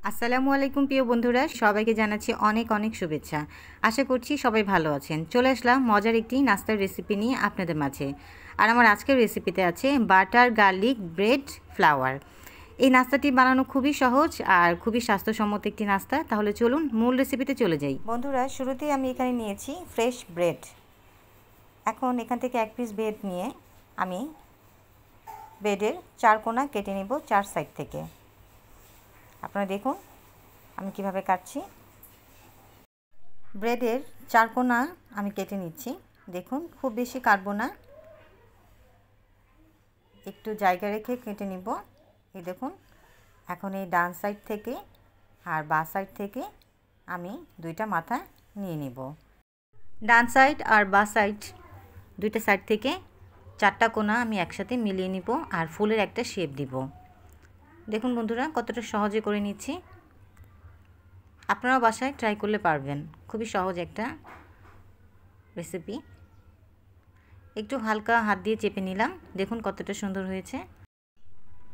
আসসালামু আলাইকুম প্রিয় বন্ধুরা, সবাইকে জানাচ্ছি অনেক অনেক শুভেচ্ছা। আশা করছি সবাই ভালো আছেন। চলে আসলাম মজার একটি নাস্তার রেসিপি নিয়ে আপনাদের মাঝে। আর আমার আজকের রেসিপিতে আছে বাটার গার্লিক ব্রেড ফ্লাওয়ার। এই নাস্তাটি বানানো খুবই সহজ আর খুবই স্বাস্থ্যসম্মত একটি নাস্তা। তাহলে চলুন মূল রেসিপিতে চলে যাই। বন্ধুরা, শুরুতেই আমি এখানে নিয়েছি ফ্রেশ ব্রেড। এখন এখান থেকে এক পিস ব্রেড নিয়ে আমি ব্রেডের 4 কোণা কেটে নেব 4 সাইড থেকে। আপনারা দেখুন আমি কিভাবে কাটছি। ব্রেডের 4 কোণা আমি কেটে নিচ্ছি। দেখুন খুব বেশি কাটবো না, একটু জায়গা রেখে কেটে নিব। এই দেখুন, এখন এই ডান সাইড থেকে আর বাঁ সাইড থেকে আমি দুইটা মাথা নিয়ে নিব। ডান সাইড আর বাঁ সাইড দুইটা সাইড থেকে 4টা কোণা আমি একসাথে মিলিয়ে নিব আর ফুলের একটা শেপ দিব। দেখুন বন্ধুরা কতটা সহজে করে নিচ্ছি। আপনারাও বাসায় ট্রাই করলে পারবেন। খুবই সহজ একটা রেসিপি। একটু হালকা হাত দিয়ে চেপে নিলাম। দেখুন কতটা সুন্দর হয়েছে।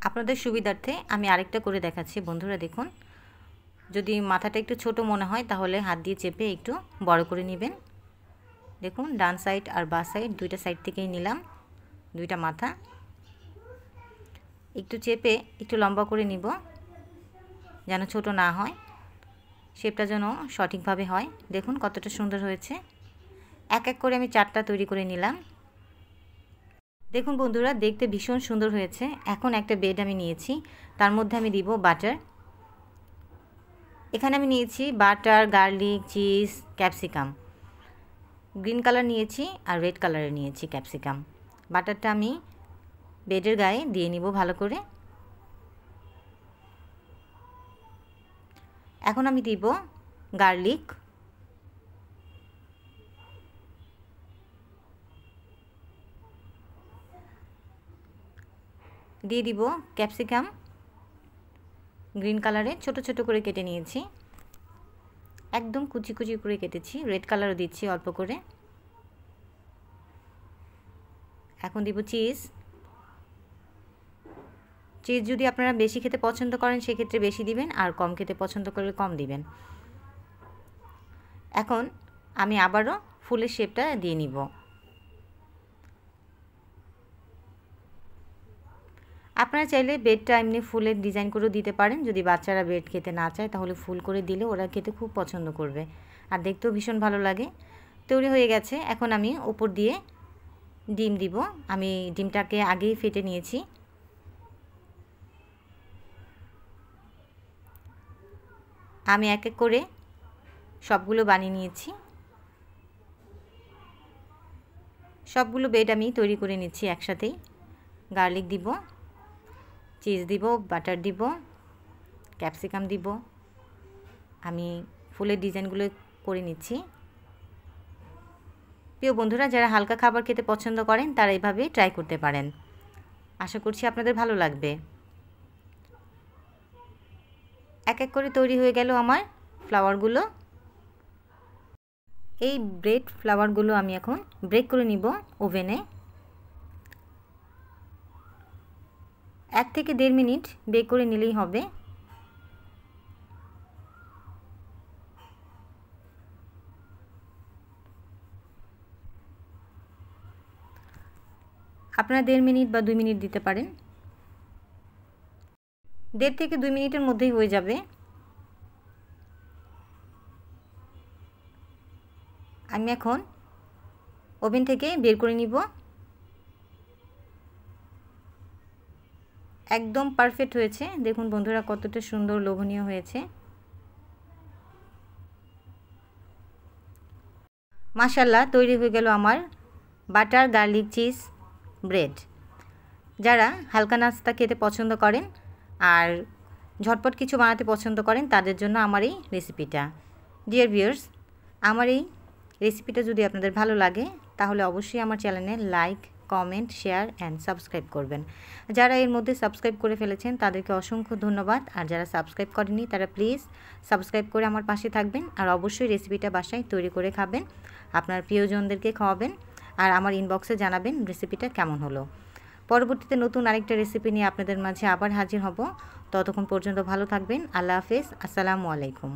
আপনাদের সুবিধার্থে আমি আরেকটা করে দেখাচ্ছি। বন্ধুরা দেখুন, যদি মাথাটা একটু ছোট মনে হয় তাহলে হাত দিয়ে চেপে একটু বড় করে নেবেন। দেখুন ডান সাইড আর বাঁ সাইড দুইটা সাইড থেকেই নিলাম দুইটা মাথা। একটু চেপে একটু লম্বা করে নিব যেন ছোট না হয়, শেপটা যেন সঠিকভাবে হয়। দেখুন কতটা সুন্দর হয়েছে। এক এক করে আমি 4টা তৈরি করে নিলাম। দেখুন বন্ধুরা দেখতে ভীষণ সুন্দর হয়েছে। এখন একটা ব্রেড আমি নিয়েছি, তার মধ্যে আমি দিব বাটার। এখানে আমি নিয়েছি butter, garlic, cheese, capsicum. Green colour নিয়েছি আর রেড কালারের নিয়েছি ক্যাপসিকাম। বাটারটা আমি ব্রেডের গায়ে দিয়ে নিব ভালো করে। এখন আমি দিব গার্লিক, দিয়ে দিব ক্যাপসিকাম গ্রিন কালারে ছোট ছোট করে কেটে নিয়েছি, একদম কুচি কুচি করে কেটেছি। রেড কালারও দিচ্ছি অল্প করে। এখন দিব চিজ। চিজ যদি আপনারা বেশি খেতে পছন্দ করেন সেক্ষেত্রে বেশি দিবেন, আর কম খেতে পছন্দ করলে কম দিবেন। এখন আমি আবারও ফুলের শেপটা দিয়ে নিব। আপনারা চাইলে ব্রেডটা এমনি ফুলের ডিজাইন করেও দিতে পারেন। যদি বাচ্চারা ব্রেড খেতে না চায় তাহলে ফুল করে দিলে ওরা খেতে খুব পছন্দ করবে আর দেখতেও ভীষণ ভালো লাগে। তৈরি হয়ে গেছে। এখন আমি উপর দিয়ে ডিম দিব। আমি ডিমটাকে আগেই ফেটে নিয়েছি। আমি এক এক করে সবগুলো বানিয়ে নিয়েছি। সবগুলো ব্রেড আমি তৈরি করে নিচ্ছি একসাথেই। গার্লিক দিব, চিজ দিব, বাটার দিব, ক্যাপসিকাম দিব। আমি ফুলের ডিজাইনগুলো করে নিচ্ছি। প্রিয় বন্ধুরা, যারা হালকা খাবার খেতে পছন্দ করেন তারা এইভাবে ট্রাই করতে পারেন। আশা করছি আপনাদের ভালো লাগবে। এক এক করে তৈরি হয়ে গেল আমার ফ্লাওয়ারগুলো। এই ব্রেড ফ্লাওয়ারগুলো আমি এখন ব্রেক করে নিব ওভেনে। 1 থেকে 1.5 মিনিট বেক করে নিলেই হবে। আপনারা 1.5 মিনিট বা 2 মিনিট দিতে পারেন। 1.5 থেকে 2 মিনিটের মধ্যেই হয়ে যাবে। আমি এখন ওভেন থেকে বের করে নিব। একদম পারফেক্ট হয়েছে। দেখুন বন্ধুরা কতটা সুন্দর লোভনীয় হয়েছে। মাশাআল্লাহ, তৈরি হয়ে গেল আমার বাটার গার্লিক চিজ ব্রেড। যারা হালকা নাস্তা খেতে পছন্দ করেন আর ঝটপট কিছু বানাতে পছন্দ করেন তাদের জন্য আমার এই রেসিপিটা। ডিয়ার ভিউয়ার্স, আমার এই রেসিপিটা যদি আপনাদের ভালো লাগে তাহলে অবশ্যই আমার চ্যানেলে like, comment, share and subscribe করবেন। যারা এর মধ্যে সাবস্ক্রাইব করে ফেলেছেন তাদেরকে অসংখ্য ধন্যবাদ। আর যারা সাবস্ক্রাইব করেনি তারা প্লিজ সাবস্ক্রাইব করে আমার পাশে থাকবেন। আর অবশ্যই রেসিপিটা বাসায় তৈরি করে খাবেন, আপনার প্রিয়জনদেরকে খাওয়াবেন আর আমার ইনবক্সে জানাবেন রেসিপিটা কেমন হলো। পরবর্তীতে নতুন আরেকটা রেসিপি নিয়ে আপনাদের মাঝে আবার হাজির হব। ততক্ষণ পর্যন্ত ভালো থাকবেন। আল্লাহ হাফেজ। আসসালামু আলাইকুম।